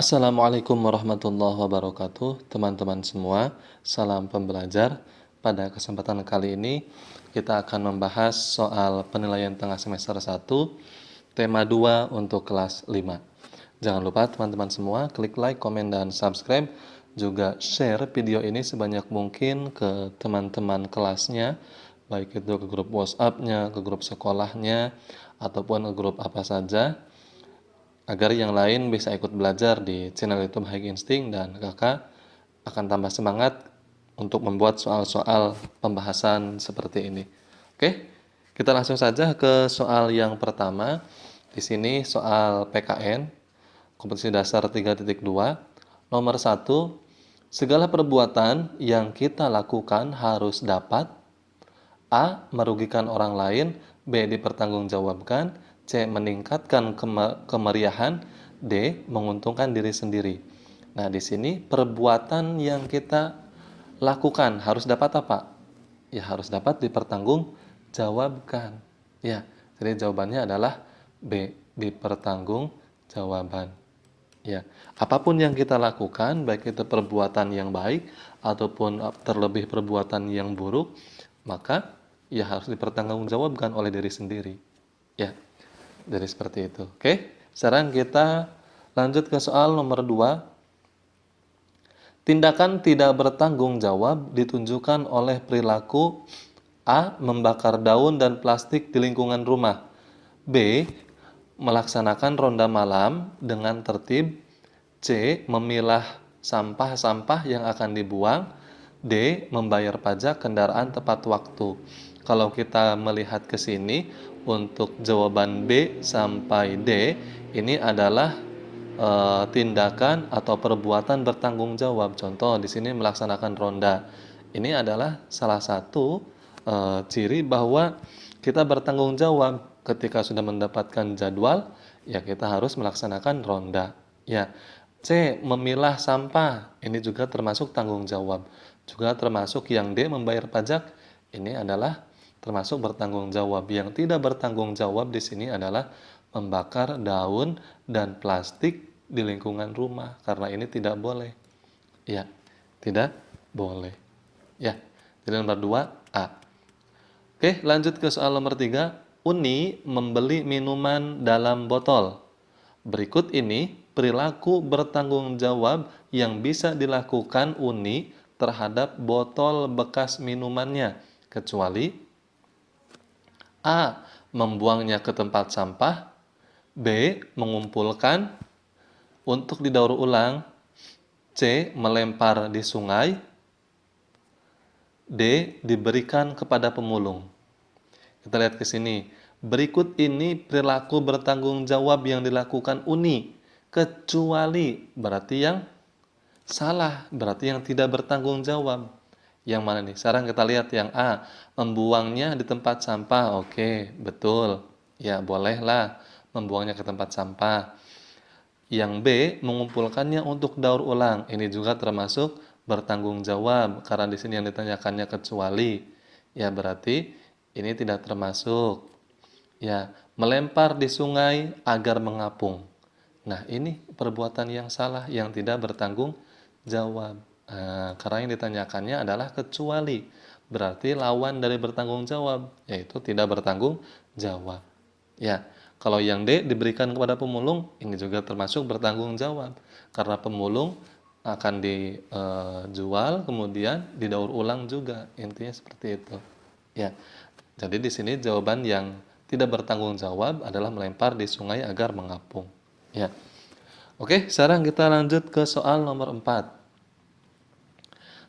Assalamualaikum warahmatullahi wabarakatuh, teman-teman semua. Salam pembelajar. Pada kesempatan kali ini kita akan membahas soal penilaian tengah semester 1, tema 2 untuk kelas 5. Jangan lupa teman-teman semua klik like, komen, dan subscribe. Juga share video ini sebanyak mungkin ke teman-teman kelasnya, baik itu ke grup WhatsApp-nya, ke grup sekolahnya, ataupun ke grup apa saja, agar yang lain bisa ikut belajar di channel YouTube High Instinct, dan kakak akan tambah semangat untuk membuat soal-soal pembahasan seperti ini. Oke, kita langsung saja ke soal yang pertama. Di sini soal PKN, kompetisi dasar 3.2, nomor 1, segala perbuatan yang kita lakukan harus dapat A. Merugikan orang lain, B. Dipertanggungjawabkan, C. Meningkatkan kemeriahan, D. Menguntungkan diri sendiri. Nah, di sini perbuatan yang kita lakukan harus dapat apa? Ya, harus dapat dipertanggungjawabkan. Ya, jadi jawabannya adalah B. Dipertanggungjawabkan. Ya, apapun yang kita lakukan, baik itu perbuatan yang baik ataupun terlebih perbuatan yang buruk, maka ya harus dipertanggungjawabkan oleh diri sendiri. Ya, dari seperti itu. Oke, sekarang kita lanjut ke soal nomor 2. Tindakan tidak bertanggung jawab ditunjukkan oleh perilaku A. Membakar daun dan plastik di lingkungan rumah, B. Melaksanakan ronda malam dengan tertib, C. Memilah sampah-sampah yang akan dibuang, D. Membayar pajak kendaraan tepat waktu. Kalau kita melihat ke sini, untuk jawaban B sampai D ini adalah tindakan atau perbuatan bertanggung jawab. Contoh di sini melaksanakan ronda. Ini adalah salah satu ciri bahwa kita bertanggung jawab. Ketika sudah mendapatkan jadwal, ya kita harus melaksanakan ronda. Ya. C. Memilah sampah. Ini juga termasuk tanggung jawab. Juga termasuk yang D. Membayar pajak. Ini adalah termasuk bertanggung jawab. Yang tidak bertanggung jawab di sini adalah membakar daun dan plastik di lingkungan rumah, karena ini tidak boleh. Ya, tidak boleh. Ya, jadi nomor 2 A. Oke, lanjut ke soal nomor 3. Uni membeli minuman dalam botol. Berikut ini perilaku bertanggung jawab yang bisa dilakukan Uni terhadap botol bekas minumannya, kecuali A. Membuangnya ke tempat sampah, B. Mengumpulkan untuk didaur ulang, C. Melempar di sungai, D. Diberikan kepada pemulung. Kita lihat ke sini. Berikut ini perilaku bertanggung jawab yang dilakukan Uni, kecuali berarti yang salah, berarti yang tidak bertanggung jawab. Yang mana nih? Sekarang kita lihat yang A, membuangnya di tempat sampah. Oke, betul. Ya, bolehlah membuangnya ke tempat sampah. Yang B, mengumpulkannya untuk daur ulang. Ini juga termasuk bertanggung jawab, karena di sini yang ditanyakannya kecuali. Ya, berarti ini tidak termasuk. Ya, melempar di sungai agar mengapung. Nah, ini perbuatan yang salah, yang tidak bertanggung jawab. Karena yang ditanyakannya adalah kecuali. Berarti lawan dari bertanggung jawab, yaitu tidak bertanggung jawab. Ya, kalau yang D, diberikan kepada pemulung, ini juga termasuk bertanggung jawab. Karena pemulung akan dijual, kemudian didaur ulang juga. Intinya seperti itu. Ya, jadi di sini jawaban yang tidak bertanggung jawab adalah melempar di sungai agar mengapung. Ya. Oke, sekarang kita lanjut ke soal nomor 4.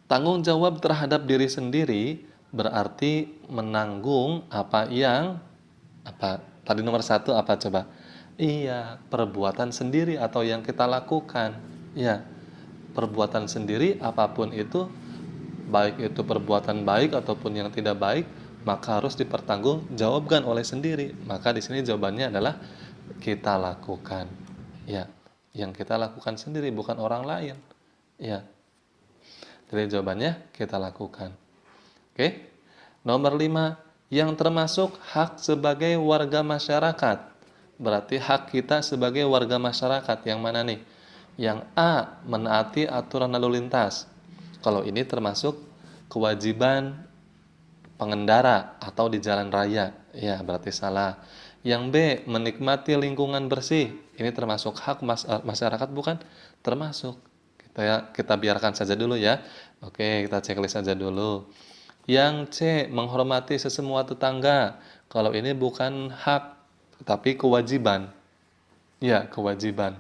Tanggung jawab terhadap diri sendiri berarti menanggung apa tadi nomor 1 apa coba? Iya, perbuatan sendiri atau yang kita lakukan. Ya, perbuatan sendiri apapun itu, baik itu perbuatan baik ataupun yang tidak baik, maka harus dipertanggungjawabkan oleh sendiri. Maka di sini jawabannya adalah kita lakukan. Ya, yang kita lakukan sendiri, bukan orang lain. Ya, jadi jawabannya kita lakukan. Oke. Nomor 5, yang termasuk hak sebagai warga masyarakat. Berarti hak kita sebagai warga masyarakat yang mana nih? Yang A, menaati aturan lalu lintas. Kalau ini termasuk kewajiban pengendara atau di jalan raya. Ya, berarti salah. Yang B, menikmati lingkungan bersih. Ini termasuk hak masyarakat bukan? Termasuk. Kita biarkan saja dulu ya. Oke, kita checklist saja dulu. Yang C, menghormati sesemua tetangga. Kalau ini bukan hak, tapi kewajiban. Ya, kewajiban.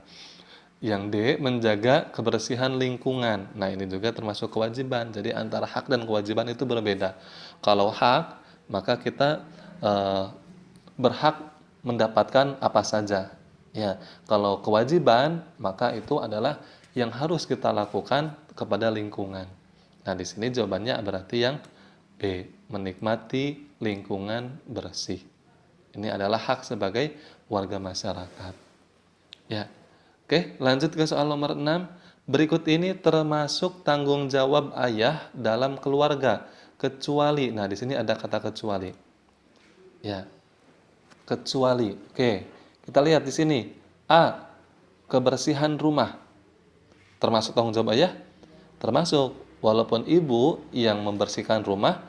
Yang D, menjaga kebersihan lingkungan. Nah, ini juga termasuk kewajiban. Jadi antara hak dan kewajiban itu berbeda. Kalau hak, maka kita berhak mendapatkan apa saja. Ya, kalau kewajiban, maka itu adalah yang harus kita lakukan kepada lingkungan. Nah, di sini jawabannya berarti yang B, menikmati lingkungan bersih. Ini adalah hak sebagai warga masyarakat. Ya. Oke, lanjut ke soal nomor 6. Berikut ini termasuk tanggung jawab ayah dalam keluarga, kecuali. Nah, di sini ada kata kecuali. Ya, kecuali. Oke, kita lihat di sini. A, kebersihan rumah. Termasuk tanggung jawab ayah? Termasuk. Walaupun ibu yang membersihkan rumah,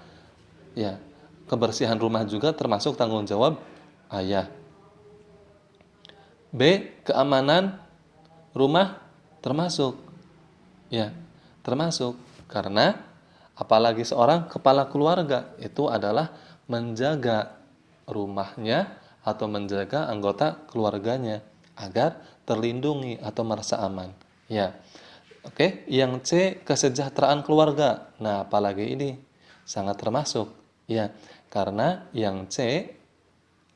ya, kebersihan rumah juga termasuk tanggung jawab ayah. B, keamanan rumah termasuk. Ya, termasuk. Karena apalagi seorang kepala keluarga itu adalah menjaga rumahnya atau menjaga anggota keluarganya agar terlindungi atau merasa aman. Ya. Oke, yang C, kesejahteraan keluarga. Nah, apalagi ini sangat termasuk. Ya, karena yang C,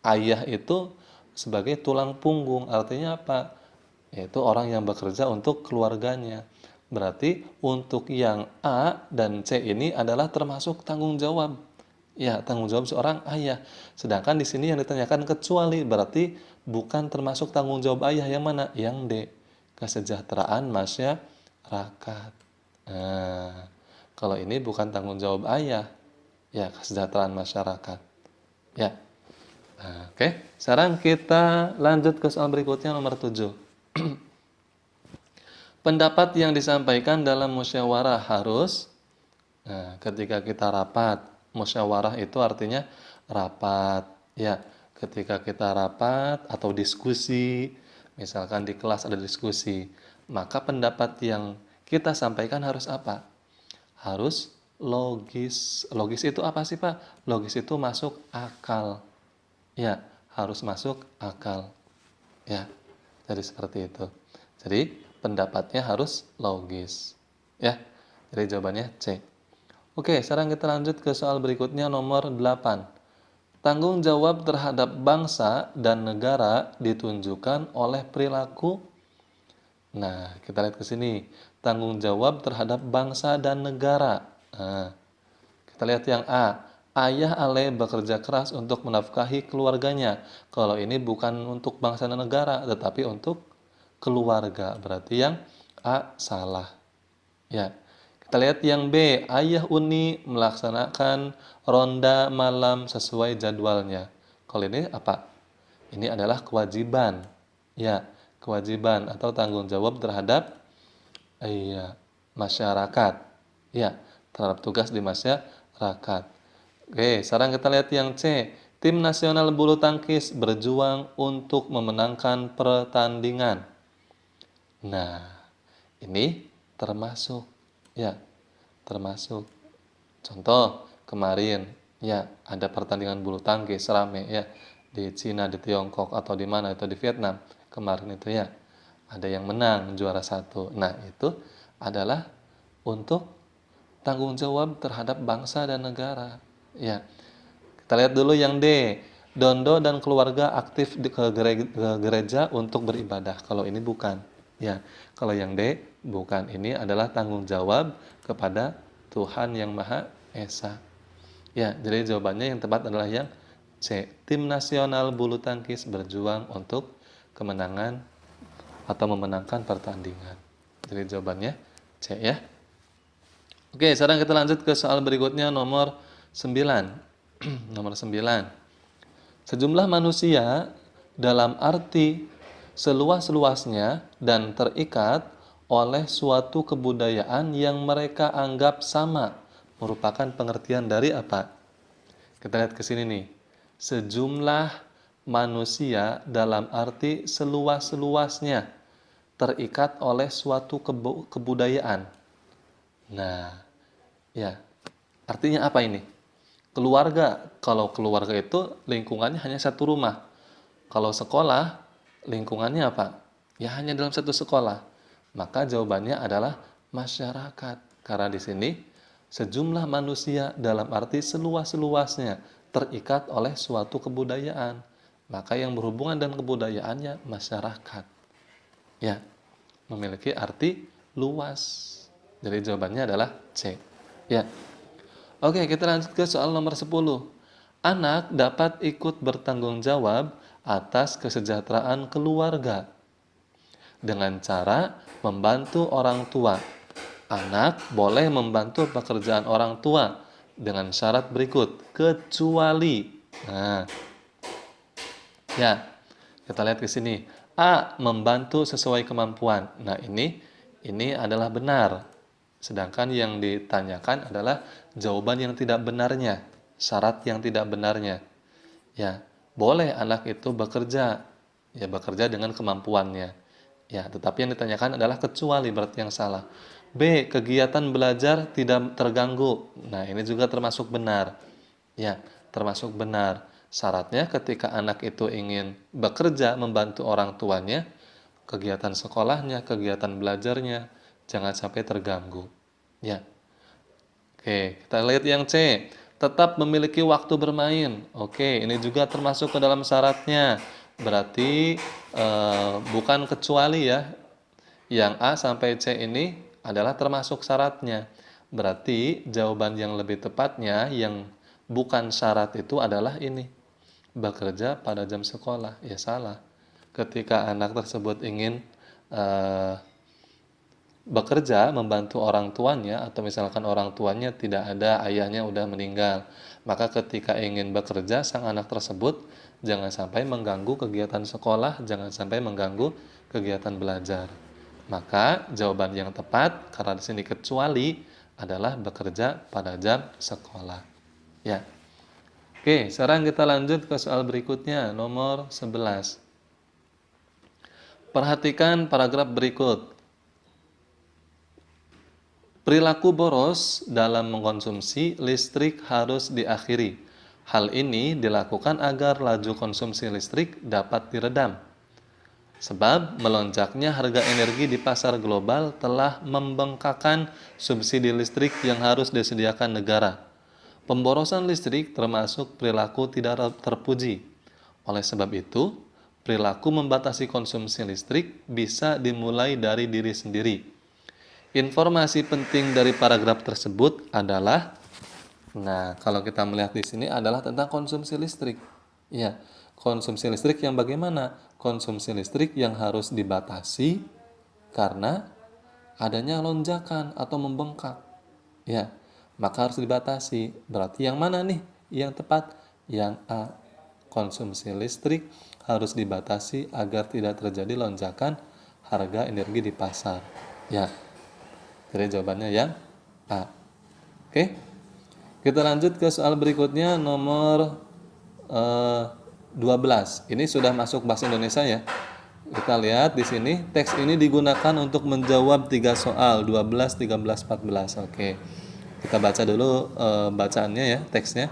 ayah itu sebagai tulang punggung. Artinya apa? Yaitu orang yang bekerja untuk keluarganya. Berarti untuk yang A dan C ini adalah termasuk tanggung jawab. Ya, tanggung jawab seorang ayah. Sedangkan di sini yang ditanyakan kecuali, berarti bukan termasuk tanggung jawab ayah. Yang mana? Yang D, kesejahteraan masyarakat. Nah, kalau ini bukan tanggung jawab ayah, ya kesejahteraan masyarakat. Ya. Nah, oke. Sekarang kita lanjut ke soal berikutnya nomor 7. Pendapat yang disampaikan dalam musyawarah harus, nah, ketika kita rapat, musyawarah itu artinya rapat, ya. Ketika kita rapat atau diskusi, misalkan di kelas ada diskusi, maka pendapat yang kita sampaikan harus apa? Harus logis. Logis itu apa sih, Pak? Logis itu masuk akal. Ya, harus masuk akal. Ya, jadi seperti itu. Jadi pendapatnya harus logis. Ya, jadi jawabannya C. Oke, sekarang kita lanjut ke soal berikutnya nomor 8. Tanggung jawab terhadap bangsa dan negara ditunjukkan oleh perilaku. Nah, kita lihat ke sini. Tanggung jawab terhadap bangsa dan negara. Nah, kita lihat yang A. Ayah Ale bekerja keras untuk menafkahi keluarganya. Kalau ini bukan untuk bangsa dan negara, tetapi untuk keluarga. Berarti yang A salah. Ya. Kita lihat yang B. Ayah Uni melaksanakan ronda malam sesuai jadwalnya. Kalau ini apa? Ini adalah kewajiban. Ya, kewajiban atau tanggung jawab terhadap masyarakat. Ya, terhadap tugas di masyarakat. Oke, sekarang kita lihat yang C. Tim nasional bulu tangkis berjuang untuk memenangkan pertandingan. Nah, ini termasuk, ya, termasuk. Contoh, kemarin, ya, ada pertandingan bulu tangkis rame, ya, di Cina, di Tiongkok, atau di mana, itu di Vietnam. Kemarin itu, ya, ada yang menang, juara 1. Nah, itu adalah untuk tanggung jawab terhadap bangsa dan negara. Ya, kita lihat dulu yang D. Dondo dan keluarga aktif ke gereja untuk beribadah. Kalau ini bukan. Ya, kalau yang D bukan. Ini adalah tanggung jawab kepada Tuhan yang Maha Esa. Ya, jadi jawabannya yang tepat adalah yang C. Tim nasional bulu tangkis berjuang untuk kemenangan atau memenangkan pertandingan. Jadi jawabannya C ya. Oke, sekarang kita lanjut ke soal berikutnya nomor 9. Nomor 9. Sejumlah manusia dalam arti seluas-luasnya dan terikat oleh suatu kebudayaan yang mereka anggap sama. Merupakan pengertian dari apa? Kita lihat ke sini nih. Sejumlah manusia dalam arti seluas-luasnya terikat oleh suatu kebudayaan. Nah, ya. Artinya apa ini? Keluarga. Kalau keluarga itu lingkungannya hanya satu rumah. Kalau sekolah, lingkungannya apa? Ya hanya dalam satu sekolah. Maka jawabannya adalah masyarakat. Karena di sini sejumlah manusia dalam arti seluas-luasnya terikat oleh suatu kebudayaan. Maka yang berhubungan dengan kebudayaannya masyarakat. Ya, memiliki arti luas. Jadi jawabannya adalah C. Ya. Oke, kita lanjut ke soal nomor 10. Anak dapat ikut bertanggung jawab atas kesejahteraan keluarga dengan cara membantu orang tua. Anak boleh membantu pekerjaan orang tua dengan syarat berikut, kecuali. Nah, ya, kita lihat ke sini. A. Membantu sesuai kemampuan. Nah, ini adalah benar. Sedangkan yang ditanyakan adalah jawaban yang tidak benarnya, syarat yang tidak benarnya. Ya, boleh anak itu bekerja, ya bekerja dengan kemampuannya. Ya, tetapi yang ditanyakan adalah kecuali, berarti yang salah. B. Kegiatan belajar tidak terganggu. Nah, ini juga termasuk benar. Ya, termasuk benar. Syaratnya ketika anak itu ingin bekerja membantu orang tuanya, kegiatan sekolahnya, kegiatan belajarnya jangan sampai terganggu. Ya. Oke, kita lihat yang C. Tetap memiliki waktu bermain. Oke, ini juga termasuk ke dalam syaratnya. Berarti bukan kecuali ya. Yang A sampai C ini adalah termasuk syaratnya. Berarti jawaban yang lebih tepatnya yang bukan syarat itu adalah ini. Bekerja pada jam sekolah. Ya salah. Ketika anak tersebut ingin bekerja membantu orang tuanya, atau misalkan orang tuanya tidak ada, ayahnya udah meninggal, maka ketika ingin bekerja sang anak tersebut jangan sampai mengganggu kegiatan sekolah, jangan sampai mengganggu kegiatan belajar. Maka jawaban yang tepat karena di sini kecuali adalah bekerja pada jam sekolah. Ya. Oke, sekarang kita lanjut ke soal berikutnya, nomor 11. Perhatikan paragraf berikut. Perilaku boros dalam mengkonsumsi listrik harus diakhiri. Hal ini dilakukan agar laju konsumsi listrik dapat diredam. Sebab melonjaknya harga energi di pasar global telah membengkakkan subsidi listrik yang harus disediakan negara. Pemborosan listrik termasuk perilaku tidak terpuji. Oleh sebab itu, perilaku membatasi konsumsi listrik bisa dimulai dari diri sendiri. Informasi penting dari paragraf tersebut adalah, nah kalau kita melihat di sini adalah tentang konsumsi listrik. Ya, konsumsi listrik yang bagaimana? Konsumsi listrik yang harus dibatasi karena adanya lonjakan atau membengkak. Ya, maka harus dibatasi. Berarti yang mana nih? Yang tepat? Yang A. Konsumsi listrik harus dibatasi agar tidak terjadi lonjakan harga energi di pasar. Ya. Jadi jawabannya yang A. Oke. Kita lanjut ke soal berikutnya, nomor 12. Ini sudah masuk bahasa Indonesia ya. Kita lihat di sini, teks ini digunakan untuk menjawab 3 soal, 12, 13, 14. Oke. Kita baca dulu bacaannya ya, teksnya.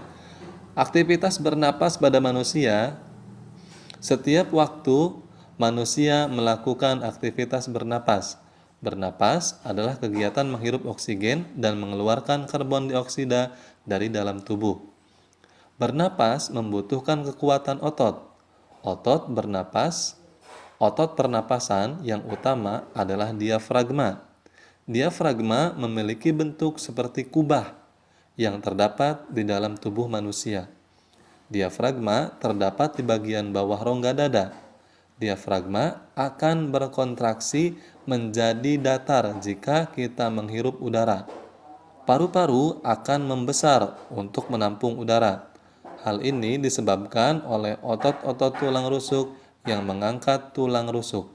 Aktivitas bernapas pada manusia. Setiap waktu manusia melakukan aktivitas bernapas. Bernapas adalah kegiatan menghirup oksigen dan mengeluarkan karbon dioksida dari dalam tubuh. Bernapas membutuhkan kekuatan otot. Otot pernapasan yang utama adalah diafragma. Diafragma memiliki bentuk seperti kubah yang terdapat di dalam tubuh manusia. Diafragma terdapat di bagian bawah rongga dada. Diafragma akan berkontraksi menjadi datar jika kita menghirup udara. Paru-paru akan membesar untuk menampung udara. Hal ini disebabkan oleh otot-otot tulang rusuk yang mengangkat tulang rusuk.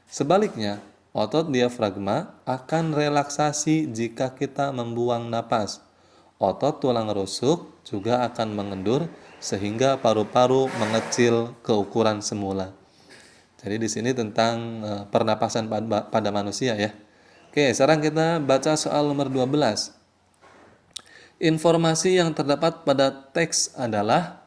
Sebaliknya, Otot diafragma akan relaksasi jika kita membuang napas. Otot tulang rusuk juga akan mengendur sehingga paru-paru mengecil ke ukuran semula. Jadi di sini tentang pernapasan pada manusia ya. Oke, sekarang kita baca soal nomor 12. Informasi yang terdapat pada teks adalah,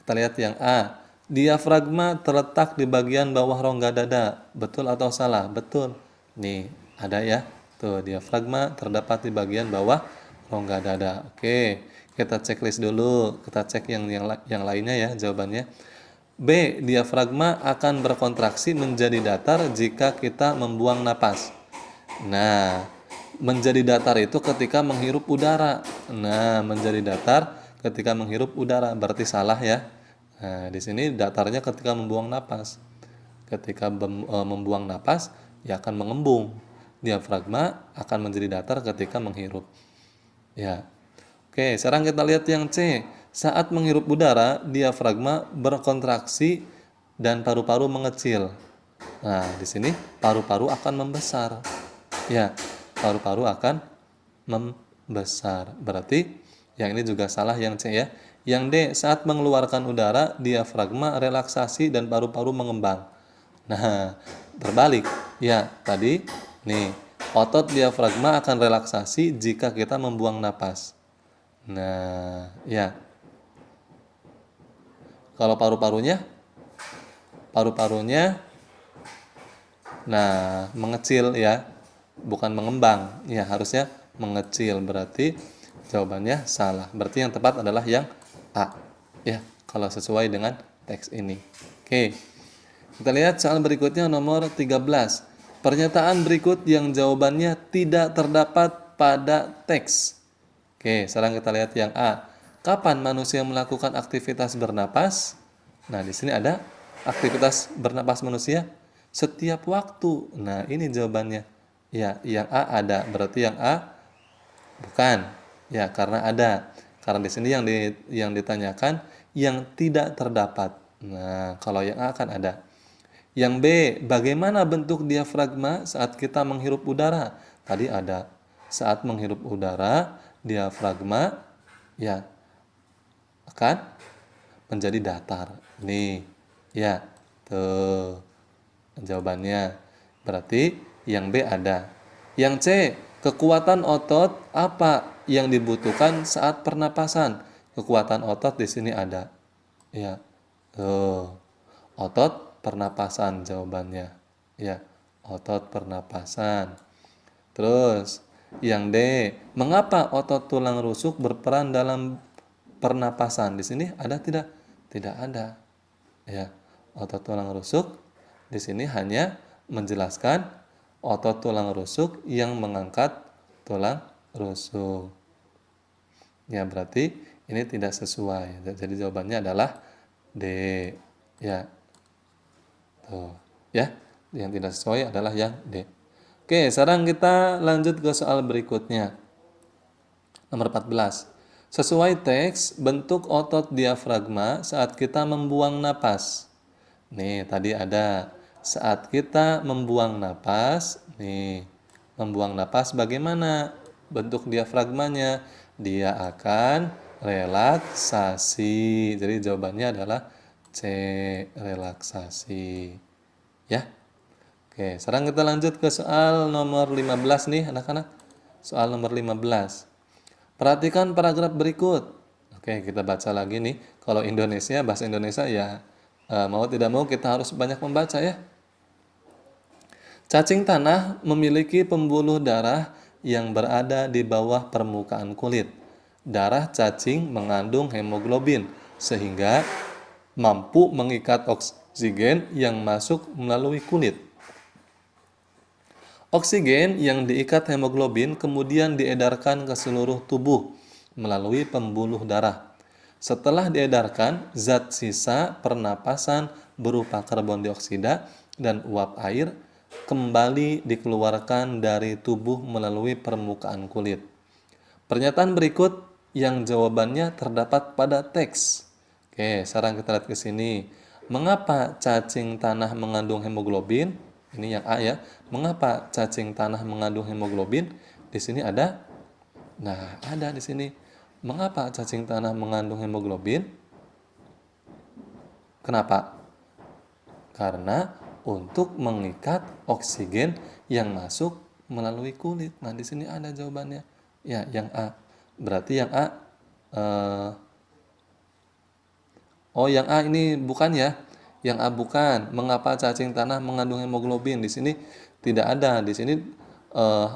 kita lihat yang A. Diafragma terletak di bagian bawah rongga dada. Betul atau salah? Betul. Nih, ada ya. Tuh, diafragma terdapat di bagian bawah rongga dada. Oke, kita checklist dulu. Kita cek yang lainnya ya jawabannya. B. Diafragma akan berkontraksi menjadi datar jika kita membuang napas. Nah, menjadi datar itu ketika menghirup udara. Nah, menjadi datar ketika menghirup udara berarti salah ya. Nah, di sini datarnya ketika membuang napas. Ketika membuang napas, ya akan mengembung. Diafragma akan menjadi datar ketika menghirup. Ya. Oke, sekarang kita lihat yang C. Saat menghirup udara, diafragma berkontraksi dan paru-paru mengecil. Nah, di sini paru-paru akan membesar. Ya, paru-paru akan membesar. Berarti yang ini juga salah yang C ya. Yang D, saat mengeluarkan udara, diafragma relaksasi dan paru-paru mengembang. Nah, terbalik. Ya, tadi nih, otot diafragma akan relaksasi jika kita membuang napas. Nah, ya. Kalau paru-parunya nah, mengecil ya. Bukan mengembang. Ya, harusnya mengecil. Berarti jawabannya salah. Berarti yang tepat adalah yang A. Ya, kalau sesuai dengan teks ini. Oke. Kita lihat soal berikutnya nomor 13. Pernyataan berikut yang jawabannya tidak terdapat pada teks. Oke, sekarang kita lihat yang A. Kapan manusia melakukan aktivitas bernapas? Nah, di sini ada aktivitas bernapas manusia setiap waktu. Nah, ini jawabannya. Ya, yang A ada. Berarti yang A bukan. Ya, karena ada. Karena di sini yang ditanyakan yang tidak terdapat. Nah, kalau yang A kan ada. Yang B, bagaimana bentuk diafragma saat kita menghirup udara? Tadi ada. Saat menghirup udara, diafragma ya akan menjadi datar. Nih, ya, tuh jawabannya. Berarti yang B ada. Yang C, kekuatan otot apa yang dibutuhkan saat pernapasan? Kekuatan otot di sini ada. Ya, tuh. Otot pernapasan jawabannya. Ya, otot pernapasan. Terus, yang D, mengapa otot tulang rusuk berperan dalam pernapasan? Di sini ada tidak? Tidak ada. Ya, otot tulang rusuk di sini hanya menjelaskan otot tulang rusuk yang mengangkat tulang rusuk. Ya, berarti ini tidak sesuai. Jadi jawabannya adalah D. Ya. Tuh, ya. Yang tidak sesuai adalah yang D. Oke, sekarang kita lanjut ke soal berikutnya. Nomor 14. Sesuai teks, bentuk otot diafragma saat kita membuang napas. Nih, tadi ada saat kita membuang napas. Nih, membuang napas bagaimana bentuk diafragmanya? Dia akan relaksasi. Jadi jawabannya adalah C, relaksasi. Ya. Oke, sekarang kita lanjut ke soal nomor 15 nih anak-anak. Soal nomor 15. Perhatikan paragraf berikut. Oke, kita baca lagi nih. Kalau Indonesia, bahasa Indonesia ya mau tidak mau kita harus banyak membaca ya. Cacing tanah memiliki pembuluh darah yang berada di bawah permukaan kulit. Darah cacing mengandung hemoglobin sehingga mampu mengikat oksigen yang masuk melalui kulit. Oksigen yang diikat hemoglobin kemudian diedarkan ke seluruh tubuh melalui pembuluh darah. Setelah diedarkan, zat sisa pernapasan berupa karbon dioksida dan uap air kembali dikeluarkan dari tubuh melalui permukaan kulit. Pernyataan berikut yang jawabannya terdapat pada teks. Oke, sekarang kita lihat ke sini. Mengapa cacing tanah mengandung hemoglobin? Ini yang A ya. Mengapa cacing tanah mengandung hemoglobin? Di sini ada. Nah, ada di sini. Mengapa cacing tanah mengandung hemoglobin? Kenapa? Karena untuk mengikat oksigen yang masuk melalui kulit. Nah, di sini ada jawabannya. Ya, yang A. Berarti yang A. eh, yang A ini bukan ya. Yang A bukan. Mengapa cacing tanah mengandung hemoglobin? Di sini tidak ada. Di sini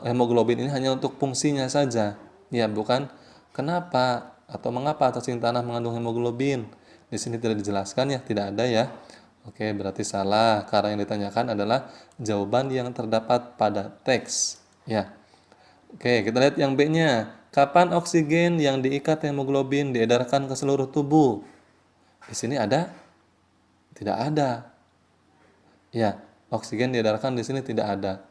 hemoglobin ini hanya untuk fungsinya saja. Ya, bukan kenapa atau mengapa cacing tanah mengandung hemoglobin. Di sini tidak dijelaskan ya, tidak ada ya. Oke, berarti salah karena yang ditanyakan adalah jawaban yang terdapat pada teks. Ya. Oke, kita lihat yang B-nya. Kapan oksigen yang diikat hemoglobin diedarkan ke seluruh tubuh? Di sini ada? Tidak ada. Ya, oksigen diedarkan di sini tidak ada.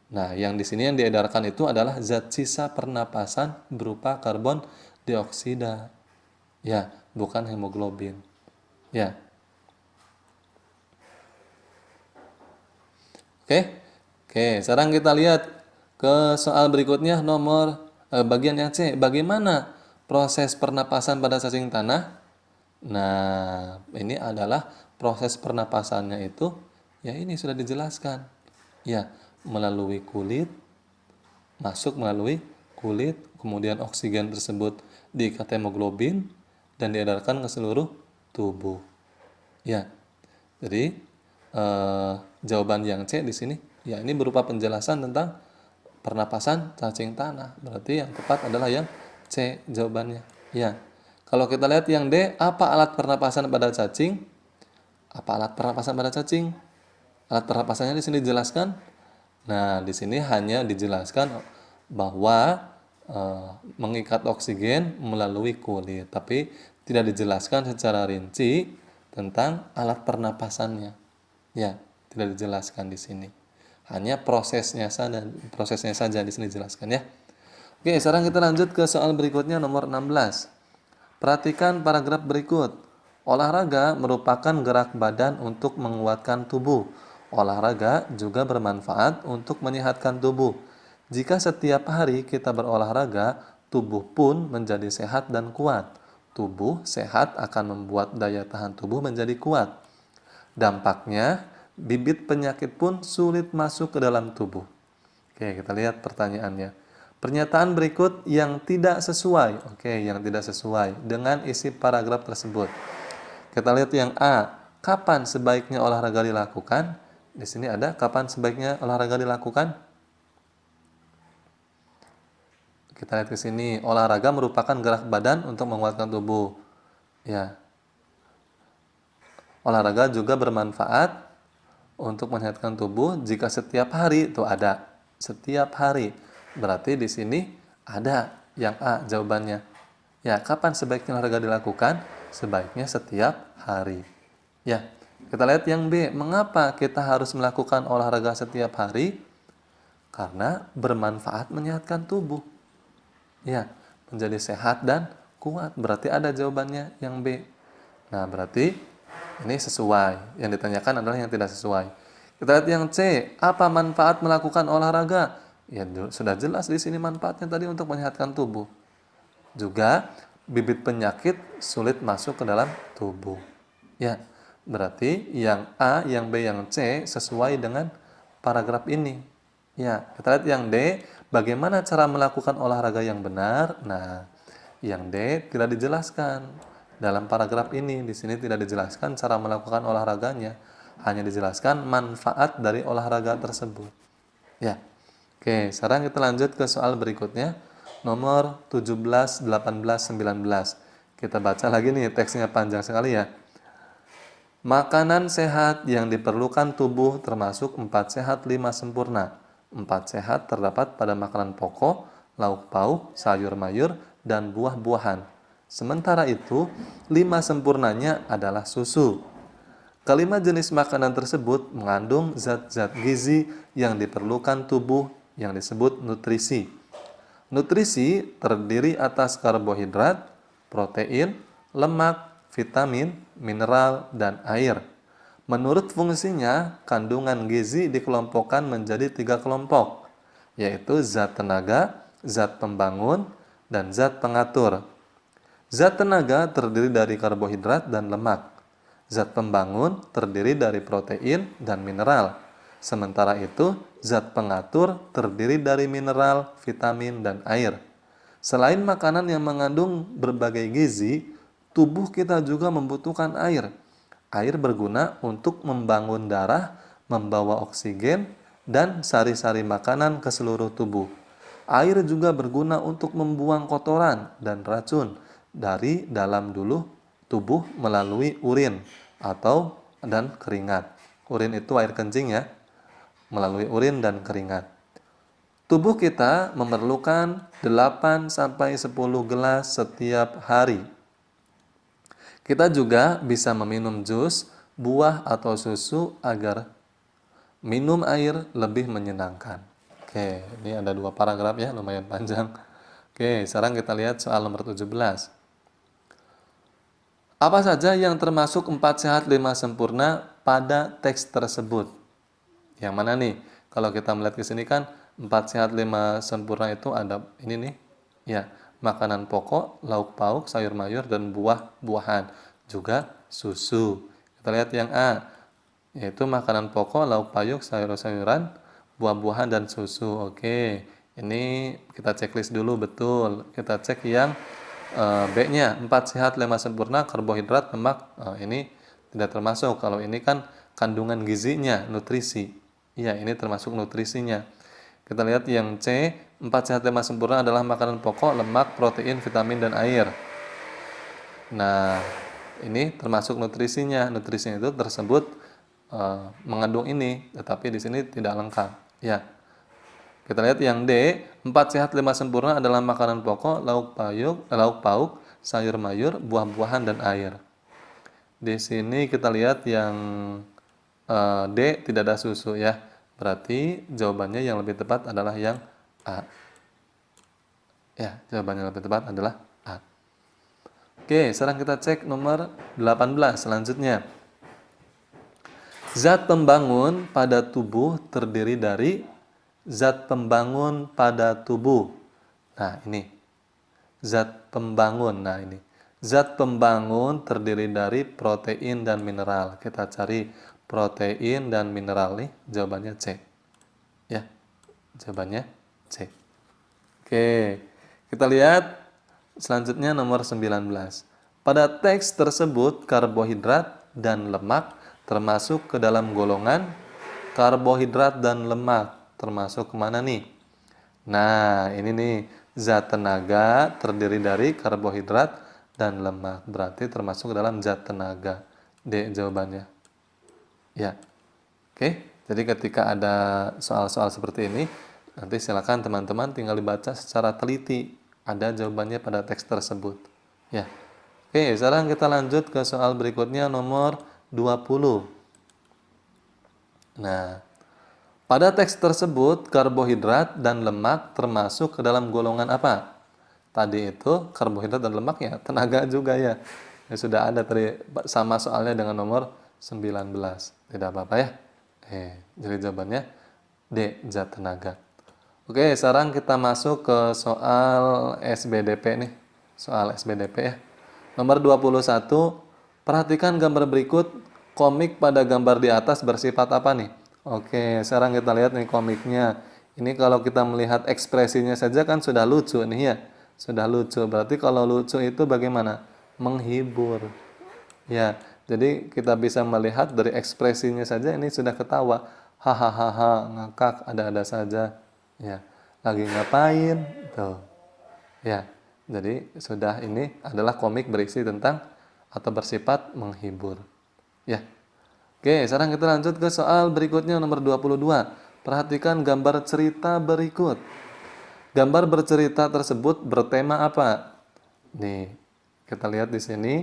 Nah, yang di sini yang diedarkan itu adalah zat sisa pernapasan berupa karbon dioksida. Ya, bukan hemoglobin. Ya. Oke. Oke, sekarang kita lihat ke soal berikutnya bagian yang C. Bagaimana proses pernapasan pada cacing tanah? Nah, ini adalah proses pernapasannya itu, ya ini sudah dijelaskan. Ya, melalui kulit, masuk melalui kulit, kemudian oksigen tersebut diikat hemoglobin dan diedarkan ke seluruh tubuh. Ya, jadi jawaban yang C di sini, ya ini berupa penjelasan tentang pernapasan cacing tanah. Berarti yang tepat adalah yang C jawabannya. Ya. Kalau kita lihat yang D, apa alat pernapasan pada cacing? Apa alat pernapasan pada cacing? Alat pernapasannya di sini dijelaskan. Nah, di sini hanya dijelaskan bahwa mengikat oksigen melalui kulit, tapi tidak dijelaskan secara rinci tentang alat pernapasannya. Ya, tidak dijelaskan di sini. Hanya prosesnya saja di sini dijelaskan ya. Oke, sekarang kita lanjut ke soal berikutnya nomor 16. Perhatikan paragraf berikut. Olahraga merupakan gerak badan untuk menguatkan tubuh. Olahraga juga bermanfaat untuk menyehatkan tubuh. Jika setiap hari kita berolahraga, tubuh pun menjadi sehat dan kuat. Tubuh sehat akan membuat daya tahan tubuh menjadi kuat. Dampaknya, bibit penyakit pun sulit masuk ke dalam tubuh. Oke, kita lihat pertanyaannya. Pernyataan berikut yang tidak sesuai. Oke, yang tidak sesuai dengan isi paragraf tersebut. Kita lihat yang A. Kapan sebaiknya olahraga dilakukan? Di sini ada kapan sebaiknya olahraga dilakukan? Kita lihat ke sini. Olahraga merupakan gerak badan untuk menguatkan tubuh. Ya. Olahraga juga bermanfaat untuk menyehatkan tubuh jika setiap hari itu ada. Setiap hari. Berarti di sini ada yang A jawabannya. Ya, kapan sebaiknya olahraga dilakukan? Sebaiknya setiap hari. Ya, kita lihat yang B. Mengapa kita harus melakukan olahraga setiap hari? Karena bermanfaat menyehatkan tubuh. Ya, menjadi sehat dan kuat. Berarti ada jawabannya yang B. Nah, berarti ini sesuai. Yang ditanyakan adalah yang tidak sesuai. Kita lihat yang C. Apa manfaat melakukan olahraga? Ya, sudah jelas di sini manfaatnya tadi untuk menyehatkan tubuh. Juga bibit penyakit sulit masuk ke dalam tubuh. Ya, berarti yang A, yang B, yang C sesuai dengan paragraf ini. Ya, kita lihat yang D, bagaimana cara melakukan olahraga yang benar? Nah, yang D tidak dijelaskan dalam paragraf ini. Di sini tidak dijelaskan cara melakukan olahraganya, hanya dijelaskan manfaat dari olahraga tersebut. Ya. Oke, sekarang kita lanjut ke soal berikutnya. Nomor 17, 18, 19. Kita baca lagi nih, teksnya panjang sekali ya. Makanan sehat yang diperlukan tubuh termasuk 4 sehat 5 sempurna. 4 sehat terdapat pada makanan pokok, lauk pauk, sayur mayur, dan buah-buahan. Sementara itu, 5 sempurnanya adalah susu. Kelima jenis makanan tersebut mengandung zat-zat gizi yang diperlukan tubuh yang disebut nutrisi. Nutrisi terdiri atas karbohidrat, protein, lemak, vitamin, mineral, dan air. Menurut fungsinya, kandungan gizi dikelompokkan menjadi 3 kelompok, yaitu zat tenaga, zat pembangun, dan zat pengatur. Zat tenaga terdiri dari karbohidrat dan lemak. Zat pembangun terdiri dari protein dan mineral. Sementara itu, zat pengatur terdiri dari mineral, vitamin, dan air. Selain makanan yang mengandung berbagai gizi, tubuh kita juga membutuhkan air. Air berguna untuk membangun darah, membawa oksigen, dan sari-sari makanan ke seluruh tubuh. Air juga berguna untuk membuang kotoran dan racun dari dalam tubuh melalui urin dan keringat. Urin itu air kencing ya, melalui urin dan keringat. Tubuh kita memerlukan 8 sampai 10 gelas setiap hari. Kita juga bisa meminum jus, buah atau susu agar minum air lebih menyenangkan. Oke, ini ada 2 paragraf ya, lumayan panjang. Oke, sekarang kita lihat soal nomor 17. Apa saja yang termasuk 4 sehat 5 sempurna pada teks tersebut? Yang mana nih? Kalau kita melihat ke sini kan 4 sehat 5 sempurna itu ada ini nih. Ya, makanan pokok, lauk pauk, sayur mayur, dan buah-buahan. Juga susu. Kita lihat yang A, yaitu makanan pokok, lauk pauk, sayur-sayuran, buah-buahan, dan susu. Oke, ini kita checklist dulu betul. Kita cek yang B-nya, 4 sehat 5 sempurna, karbohidrat, lemak. Ini tidak termasuk. Kalau ini kan kandungan gizinya, nutrisi. Iya, ini termasuk nutrisinya. Kita lihat yang C, 4 sehat 5 sempurna adalah makanan pokok, lemak, protein, vitamin, dan air. Nah, ini termasuk nutrisinya. Nutrisinya itu tersebut mengandung ini, tetapi di sini tidak lengkap. Ya. Kita lihat yang D, 4 sehat 5 sempurna adalah makanan pokok, lauk pauk, sayur mayur, buah-buahan, dan air. Di sini kita lihat yang D tidak ada susu ya. Berarti jawabannya yang lebih tepat adalah yang A. Ya, jawabannya lebih tepat adalah A. Oke, sekarang kita cek nomor 18 selanjutnya. Zat pembangun pada tubuh terdiri dari zat pembangun pada tubuh. Nah, ini. Zat pembangun. Nah, ini. Zat pembangun terdiri dari protein dan mineral. Kita cari protein dan mineral nih. Jawabannya C. Ya, jawabannya C. Oke, kita lihat selanjutnya nomor 19. Pada teks tersebut, karbohidrat dan lemak termasuk ke dalam golongan karbohidrat dan lemak. Termasuk kemana nih? Nah, ini nih, zat tenaga terdiri dari karbohidrat dan lemak. Berarti termasuk ke dalam zat tenaga. D jawabannya. Ya. Oke, jadi ketika ada soal-soal seperti ini, nanti silakan teman-teman tinggal dibaca secara teliti. Ada jawabannya pada teks tersebut. Ya. Oke, sekarang kita lanjut ke soal berikutnya nomor 20. Nah, pada teks tersebut karbohidrat dan lemak termasuk ke dalam golongan apa? Tadi itu karbohidrat dan lemak ya, tenaga juga ya. Ya sudah ada tadi sama soalnya dengan nomor 19. Tidak apa-apa ya. Jadi jawabannya D, zat tenaga. Oke, sekarang kita masuk ke soal SBDP nih. Soal SBDP ya. Nomor 21, perhatikan gambar berikut. Komik pada gambar di atas bersifat apa nih? Oke, sekarang kita lihat nih komiknya. Ini kalau kita melihat ekspresinya saja kan sudah lucu nih ya. Sudah lucu. Berarti kalau lucu itu bagaimana? Menghibur. Ya, jadi kita bisa melihat dari ekspresinya saja ini sudah ketawa. Hahaha, ngakak, ada-ada saja. Ya, lagi ngapain? Tuh. Ya, jadi sudah ini adalah komik berisi tentang atau bersifat menghibur. Ya. Oke, sekarang kita lanjut ke soal berikutnya nomor 22. Perhatikan gambar cerita berikut. Gambar bercerita tersebut bertema apa? Nih, kita lihat di sini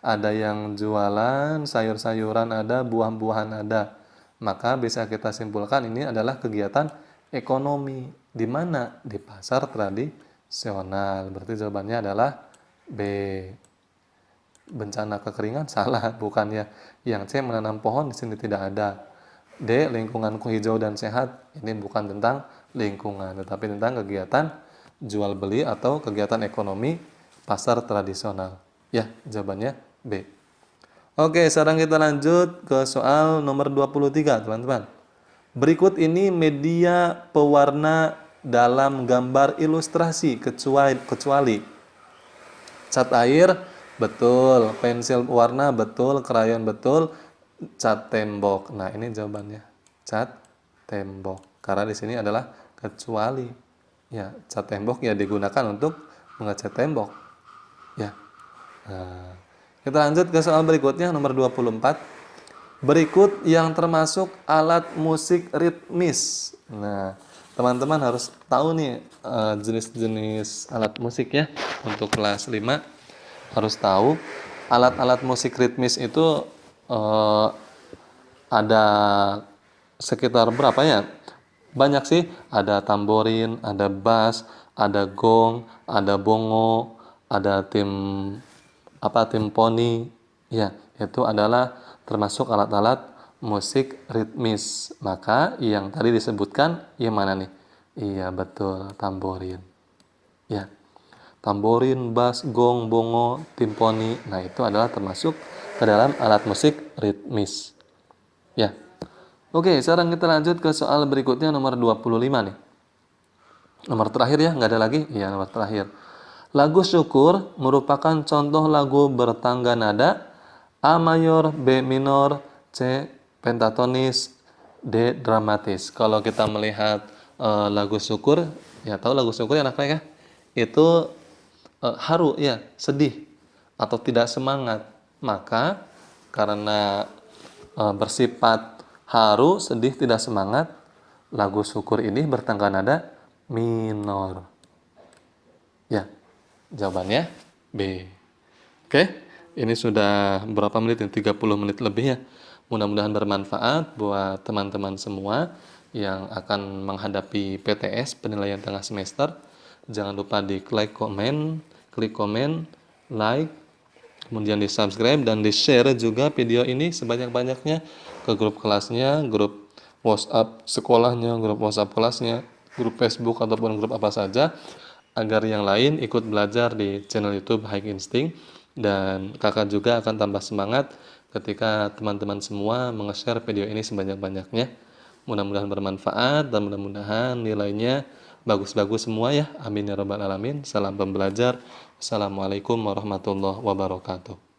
ada yang jualan sayur-sayuran, ada buah-buahan ada. Maka bisa kita simpulkan ini adalah kegiatan ekonomi. Di mana? Di pasar tradisional. Berarti jawabannya adalah B. bencana kekeringan, salah, bukan ya. Yang C, menanam pohon, di sini tidak ada. D, lingkunganku hijau dan sehat, ini bukan tentang lingkungan, tetapi tentang kegiatan jual beli atau kegiatan ekonomi pasar tradisional. Ya, jawabannya B. Oke, sekarang kita lanjut ke soal nomor 23, teman-teman. Berikut ini media pewarna dalam gambar ilustrasi kecuali cat air, betul, pensil warna, betul, krayon, betul, cat tembok. Nah, ini jawabannya. Cat tembok. Karena di sini adalah kecuali. Ya, cat tembok ya digunakan untuk mengecat tembok. Ya. Nah, kita lanjut ke soal berikutnya nomor 24. Berikut yang termasuk alat musik ritmis. Nah, teman-teman harus tahu nih jenis-jenis alat musik ya. Untuk kelas 5 harus tahu alat-alat musik ritmis itu eh, ada sekitar berapa ya? Banyak sih, ada tamborin, ada bass, ada gong, ada bongo, ada timpani. Ya, itu adalah termasuk alat-alat musik ritmis. Maka yang tadi disebutkan yang mana nih? Iya, betul, tamborin. Ya. Tamborin, bass, gong, bongo, timpani. Nah, itu adalah termasuk ke dalam alat musik ritmis. Ya. Oke, sekarang kita lanjut ke soal berikutnya nomor 25 nih. Nomor terakhir ya, nggak ada lagi? Iya, nomor terakhir. Lagu Syukur merupakan contoh lagu bertangga nada A mayor, B minor, C pentatonis, D dramatis. Kalau kita melihat lagu Syukur, ya tahu lagu Syukur ya anak-anak ya? Itu haru ya, sedih atau tidak semangat. Maka karena bersifat haru, sedih, tidak semangat, lagu Syukur ini bertangga nada minor. Ya, jawabannya B. Oke, ini sudah berapa menit ini? 30 menit lebih ya. Mudah-mudahan bermanfaat buat teman-teman semua yang akan menghadapi PTS, penilaian tengah semester. Jangan lupa klik komen, like, kemudian di subscribe dan di share juga video ini sebanyak-banyaknya ke grup kelasnya, grup WhatsApp sekolahnya, grup WhatsApp kelasnya, grup Facebook ataupun grup apa saja, agar yang lain ikut belajar di channel YouTube High Instinct. Dan kakak juga akan tambah semangat ketika teman-teman semua menge-share video ini sebanyak-banyaknya. Mudah-mudahan bermanfaat dan mudah-mudahan nilainya bagus-bagus semua ya. Amin ya rabbal alamin. Salam pembelajar. Assalamualaikum warahmatullahi wabarakatuh.